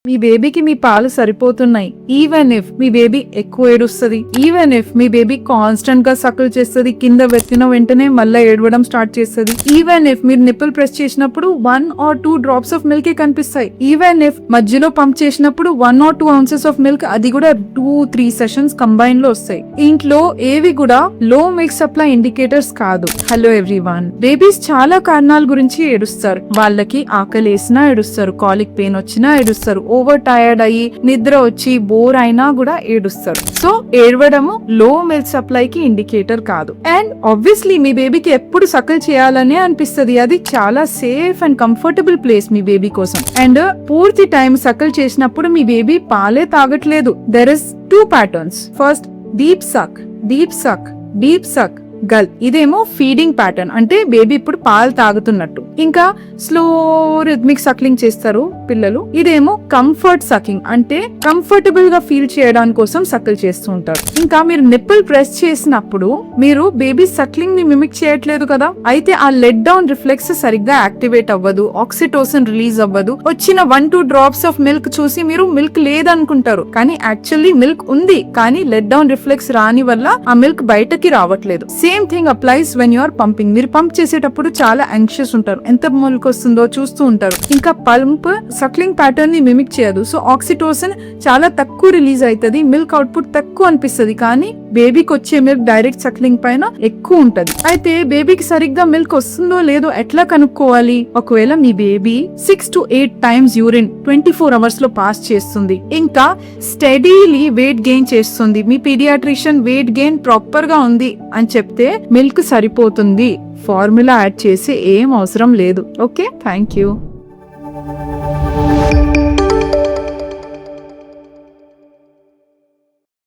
మీ బేబీకి మీ పాలు సరిపోతున్నాయి, even if me baby ఎక్కువ ఏడుస్తుంది, even if me baby constant గా సకిల్ చేస్తుంది, కింద వెత్తిన వెంటనే మళ్ళీ ఏడవడం స్టార్ట్ చేస్తుంది, ఈవెన్ ఇఫ్ మీరు నిప్పుల్ ప్రెస్ చేసినప్పుడు 1 or 2 drops ఆఫ్ మిల్క్ కనిపిస్తాయి, ఈవెన్ ఇఫ్ మధ్యలో పంప్ చేసినప్పుడు 1 or 2 ounces ఆఫ్ మిల్క్, అది కూడా 2-3 సెషన్స్ కంబైన్ లో వస్తాయి. ఇంట్లో ఏవి కూడా లో మిల్క్ సప్లై ఇండికేటర్స్ కాదు. హలో ఎవ్రీవన్, బేబీస్ చాలా కారణాల గురించి ఏడుస్తారు. వాళ్ళకి ఆకలి వేసినా ఏడుస్తారు, కాలిక్ పెయిన్ వచ్చినా ఏడుస్తారు, ఓవర్ టైర్డ్ అయ్యి నిద్ర వచ్చి బోర్ అయినా కూడా ఏడుస్తారు. సో ఏడవడము లో మిల్క్ సప్లై కి ఇండికేటర్ కాదు. అండ్ ఆబ్వియస్లీ మీ బేబీకి ఎప్పుడు సకల్ చేయాలనే అనిపిస్తుంది. అది చాలా సేఫ్ అండ్ కంఫర్టబుల్ ప్లేస్ మీ బేబీ కోసం. అండ్ పూర్తి టైం సకల్ చేసినప్పుడు మీ బేబీ పాలే తాగట్లేదు. There is 2 patterns. First deep suck, deep suck, deep suck, gulp. ఇదేమో ఫీడింగ్ ప్యాటర్న్, అంటే బేబీ ఇప్పుడు పాలు తాగుతున్నట్టు. ఇంకా స్లో రిథమిక్ సక్లింగ్ చేస్తారు పిల్లలు. ఇదేమో కంఫర్ట్ సకింగ్, అంటే కంఫర్టబుల్ గా ఫీల్ చేయడానికి కోసం సకిల్ చేస్తూ ఉంటారు. ఇంకా మీరు నిప్పుల్ ప్రెస్ చేసినప్పుడు మీరు బేబీ సక్లింగ్ ని మిమిక్ చేయట్లేదు కదా, అయితే ఆ లెట్ డౌన్ రిఫ్లెక్స్ సరిగ్గా యాక్టివేట్ అవ్వదు, ఆక్సిటోసిన్ రిలీజ్ అవ్వదు. వచ్చిన 1-2 drops ఆఫ్ మిల్క్ చూసి మీరు మిల్క్ లేదనుకుంటారు, కానీ యాక్చువల్లీ మిల్క్ ఉంది, కానీ లెట్ డౌన్ రిఫ్లెక్స్ రాని వల్ల ఆ మిల్క్ బయటకి రావట్లేదు. Same thing applies when you are pumping. మీరు పంప్ చేసేటప్పుడు చాలా యాంగ్షియస్ ఉంటారు, ఎంత మిల్క్ వస్తుందో చూస్తూ ఉంటారు. ఇంకా పంప్ సక్లింగ్ ప్యాటర్న్ ని మిమిక్ చేయదు, సో ఆక్సిటోసిన్ చాలా తక్కువ రిలీజ్ అవుతుంది, మిల్క్ అవుట్పుట్ తక్కువ అనిపిస్తుంది, కానీ బేబీకి వచ్చే మిల్క్ డైరెక్ట్ సక్లింగ్ పైన ఎక్కువ ఉంటది. అయితే బేబీకి సరిగ్గా మిల్క్ వస్తుందో లేదో ఎట్లా కనుక్కోవాలి? ఒకవేళ మీ baby 6 to 8 times urine 24 hours లో పాస్ చేస్తుంది, ఇంకా స్టడీలీ వెయిట్ గెయిన్ చేస్తుంది, మీ పీడియాట్రిషియన్ వెయిట్ గెయిన్ ప్రాపర్ గా ఉంది అని చెప్తే మిల్క్ సరిపోతుంది, ఫార్ములా యాడ్ చేసి ఏం అవసరం లేదు. Okay, thank you.